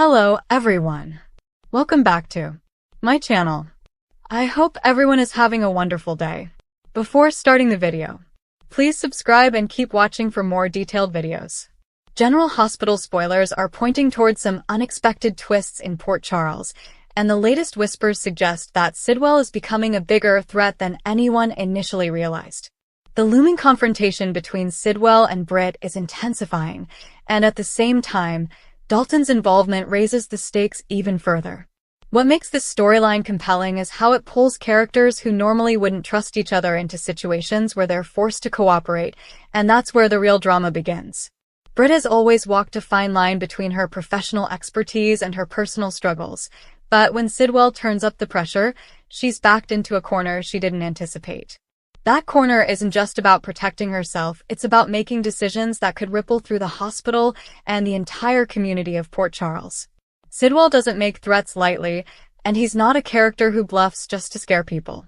Hello, everyone. Welcome back to my channel. I hope everyone is having a wonderful day. Before starting the video, please subscribe and keep watching for more detailed videos. General Hospital spoilers are pointing towards some unexpected twists in Port Charles, and the latest whispers suggest that Sidwell is becoming a bigger threat than anyone initially realized. The looming confrontation between Sidwell and Britt is intensifying, and at the same time, Dalton's involvement raises the stakes even further. What makes this storyline compelling is how it pulls characters who normally wouldn't trust each other into situations where they're forced to cooperate, and that's where the real drama begins. Britt has always walked a fine line between her professional expertise and her personal struggles, but when Sidwell turns up the pressure, she's backed into a corner she didn't anticipate. That corner isn't just about protecting herself, it's about making decisions that could ripple through the hospital and the entire community of Port Charles. Sidwell doesn't make threats lightly, and he's not a character who bluffs just to scare people.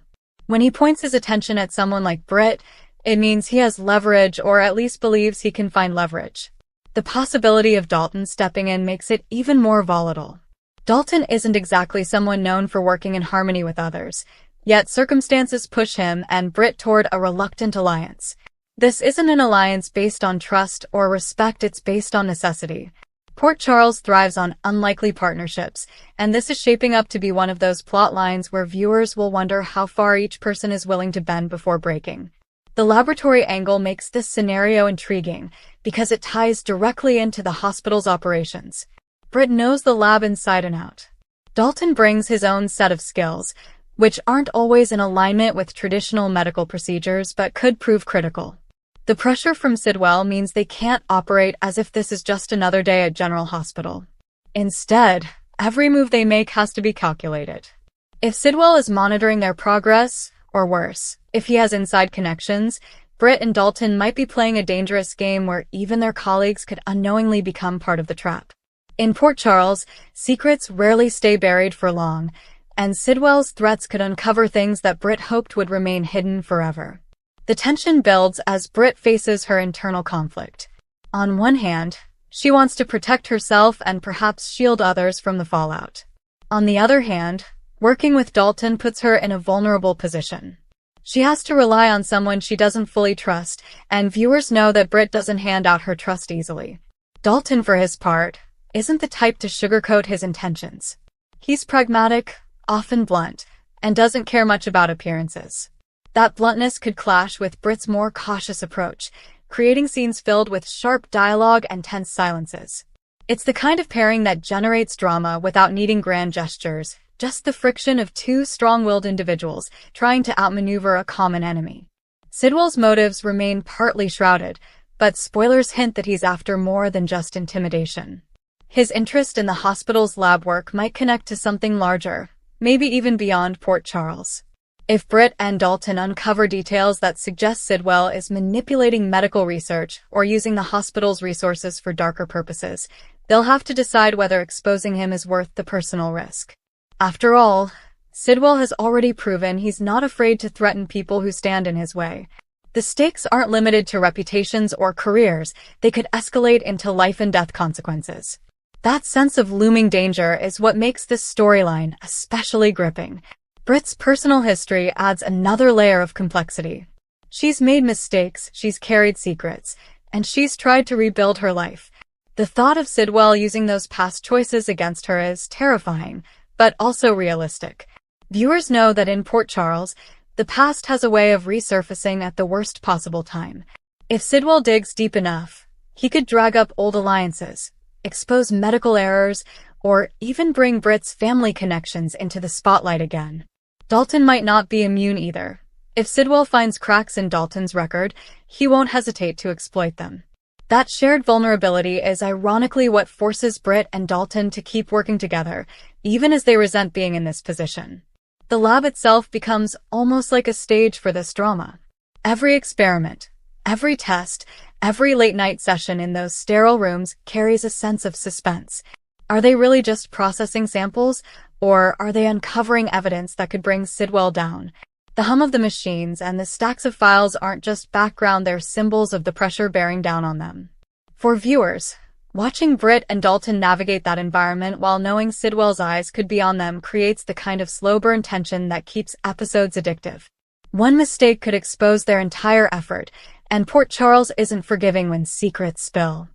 When he points his attention at someone like Britt, it means he has leverage, or at least believes he can find leverage. The possibility of Dalton stepping in makes it even more volatile. Dalton isn't exactly someone known for working in harmony with others, yet circumstances push him and Britt toward a reluctant alliance. This isn't an alliance based on trust or respect, it's based on necessity. Port Charles thrives on unlikely partnerships, and this is shaping up to be one of those plot lines where viewers will wonder how far each person is willing to bend before breaking. The laboratory angle makes this scenario intriguing because it ties directly into the hospital's operations. Britt knows the lab inside and out. Dalton brings his own set of skills, which aren't always in alignment with traditional medical procedures but could prove critical. The pressure from Sidwell means they can't operate as if this is just another day at General Hospital. Instead, every move they make has to be calculated. If Sidwell is monitoring their progress, or worse, if he has inside connections, Britt and Dalton might be playing a dangerous game where even their colleagues could unknowingly become part of the trap. In Port Charles, secrets rarely stay buried for long, and Sidwell's threats could uncover things that Britt hoped would remain hidden forever. The tension builds as Britt faces her internal conflict. On one hand, she wants to protect herself and perhaps shield others from the fallout. On the other hand, working with Dalton puts her in a vulnerable position. She has to rely on someone she doesn't fully trust, and viewers know that Britt doesn't hand out her trust easily. Dalton, for his part, isn't the type to sugarcoat his intentions. He's pragmatic, often blunt, and doesn't care much about appearances. That bluntness could clash with Britt's more cautious approach, creating scenes filled with sharp dialogue and tense silences. It's the kind of pairing that generates drama without needing grand gestures, just the friction of two strong-willed individuals trying to outmaneuver a common enemy. Sidwell's motives remain partly shrouded, but spoilers hint that he's after more than just intimidation. His interest in the hospital's lab work might connect to something larger, maybe even beyond Port Charles. If Britt and Dalton uncover details that suggest Sidwell is manipulating medical research or using the hospital's resources for darker purposes, they'll have to decide whether exposing him is worth the personal risk. After all, Sidwell has already proven he's not afraid to threaten people who stand in his way. The stakes aren't limited to reputations or careers, they could escalate into life-and-death consequences. That sense of looming danger is what makes this storyline especially gripping. Britt's personal history adds another layer of complexity. She's made mistakes, she's carried secrets, and she's tried to rebuild her life. The thought of Sidwell using those past choices against her is terrifying, but also realistic. Viewers know that in Port Charles, the past has a way of resurfacing at the worst possible time. If Sidwell digs deep enough, he could drag up old alliances, expose medical errors, or even bring Britt's family connections into the spotlight again. Dalton might not be immune either. If Sidwell finds cracks in Dalton's record, he won't hesitate to exploit them. That shared vulnerability is ironically what forces Britt and Dalton to keep working together, even as they resent being in this position. The lab itself becomes almost like a stage for this drama. Every experiment, every test, every late-night session in those sterile rooms carries a sense of suspense. Are they really just processing samples, or are they uncovering evidence that could bring Sidwell down? The hum of the machines and the stacks of files aren't just background, they're symbols of the pressure bearing down on them. For viewers, Watching Britt and Dalton navigate that environment while knowing Sidwell's eyes could be on them creates the kind of slow-burn tension that keeps episodes addictive. One mistake could expose their entire effort, and Port Charles isn't forgiving when secrets spill.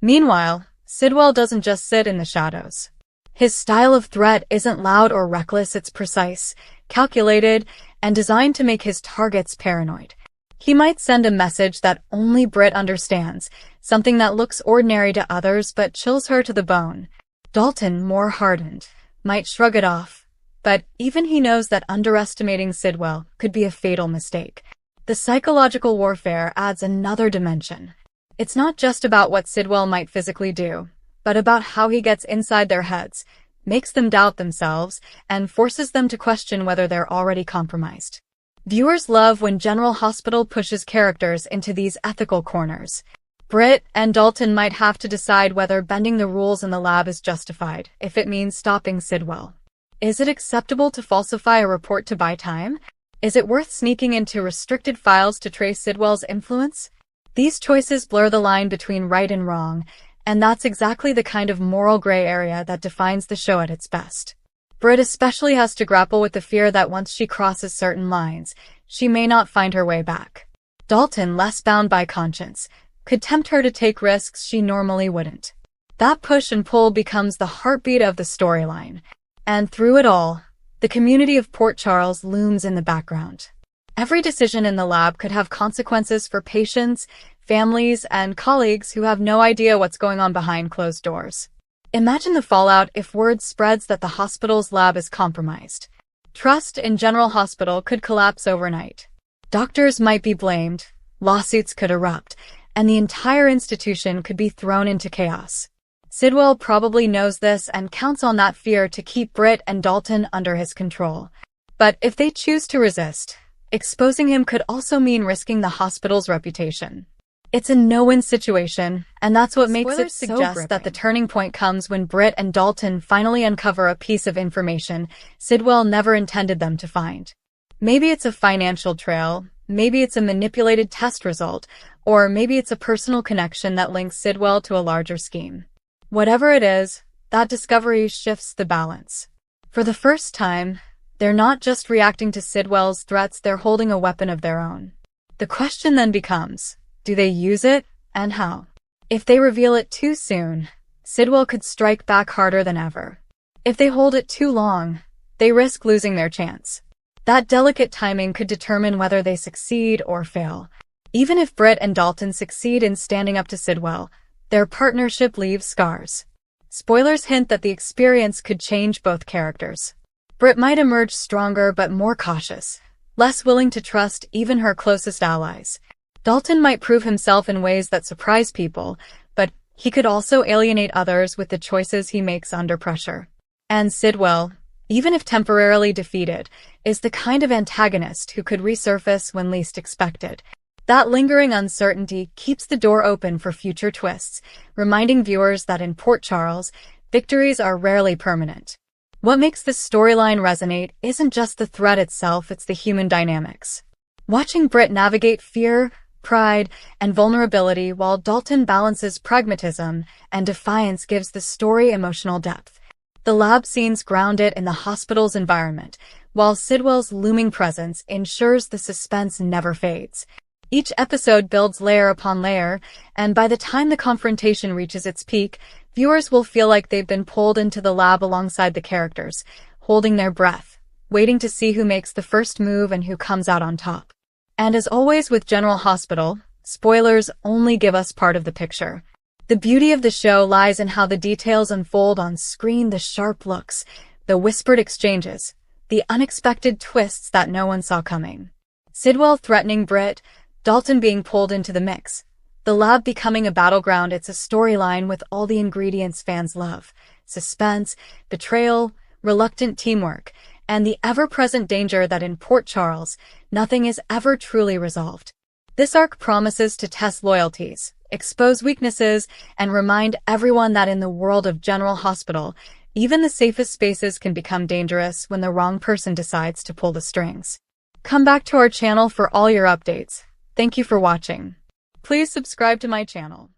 Meanwhile, Sidwell doesn't just sit in the shadows. His style of threat isn't loud or reckless, it's precise, calculated, and designed to make his targets paranoid. He might send a message that only Britt understands, something that looks ordinary to others but chills her to the bone. Dalton, more hardened, might shrug it off, but even he knows that underestimating Sidwell could be a fatal mistake. The psychological warfare adds another dimension. It's not just about what Sidwell might physically do, but about how he gets inside their heads, makes them doubt themselves, and forces them to question whether they're already compromised. Viewers love when General Hospital pushes characters into these ethical corners. Britt and Dalton might have to decide whether bending the rules in the lab is justified, if it means stopping Sidwell. Is it acceptable to falsify a report to buy time? Is it worth sneaking into restricted files to trace Sidwell's influence? These choices blur the line between right and wrong, and that's exactly the kind of moral gray area that defines the show at its best. Britt especially has to grapple with the fear that once she crosses certain lines, she may not find her way back. Dalton, less bound by conscience, could tempt her to take risks she normally wouldn't. That push and pull becomes the heartbeat of the storyline. And through it all, the community of Port Charles looms in the background. Every decision in the lab could have consequences for patients, families, and colleagues who have no idea what's going on behind closed doors. Imagine the fallout if word spreads that the hospital's lab is compromised. Trust in General Hospital could collapse overnight. Doctors might be blamed, lawsuits could erupt, and the entire institution could be thrown into chaos. Sidwell probably knows this and counts on that fear to keep Britt and Dalton under his control. But if they choose to resist, exposing him could also mean risking the hospital's reputation. It's a no-win situation, and that's what makes it suggest that the turning point comes when Britt and Dalton finally uncover a piece of information Sidwell never intended them to find. Maybe it's a financial trail, maybe it's a manipulated test result, or maybe it's a personal connection that links Sidwell to a larger scheme. Whatever it is, that discovery shifts the balance. For the first time, they're not just reacting to Sidwell's threats, they're holding a weapon of their own. The question then becomes, do they use it, and how? If they reveal it too soon, Sidwell could strike back harder than ever. If they hold it too long, they risk losing their chance. That delicate timing could determine whether they succeed or fail. Even if Britt and Dalton succeed in standing up to Sidwell, their partnership leaves scars. Spoilers hint that the experience could change both characters. Britt might emerge stronger but more cautious, less willing to trust even her closest allies. Dalton might prove himself in ways that surprise people, but he could also alienate others with the choices he makes under pressure. And Sidwell, even if temporarily defeated, is the kind of antagonist who could resurface when least expected. That lingering uncertainty keeps the door open for future twists, reminding viewers that in Port Charles, victories are rarely permanent. What makes this storyline resonate isn't just the threat itself, it's the human dynamics. Watching Britt navigate fear, pride, and vulnerability while Dalton balances pragmatism and defiance gives the story emotional depth. The lab scenes ground it in the hospital's environment, while Sidwell's looming presence ensures the suspense never fades. Each episode builds layer upon layer, and by the time the confrontation reaches its peak, viewers will feel like they've been pulled into the lab alongside the characters, holding their breath, waiting to see who makes the first move and who comes out on top. And as always with General Hospital, spoilers only give us part of the picture. The beauty of the show lies in how the details unfold on screen, the sharp looks, the whispered exchanges, the unexpected twists that no one saw coming. Sidwell threatening Britt, Dalton being pulled into the mix, the lab becoming a battleground. It's a storyline with all the ingredients fans love: suspense, betrayal, reluctant teamwork, and the ever-present danger that in Port Charles, nothing is ever truly resolved. This arc promises to test loyalties, expose weaknesses, and remind everyone that in the world of General Hospital, even the safest spaces can become dangerous when the wrong person decides to pull the strings. Come back to our channel for all your updates. Thank you for watching. Please subscribe to my channel.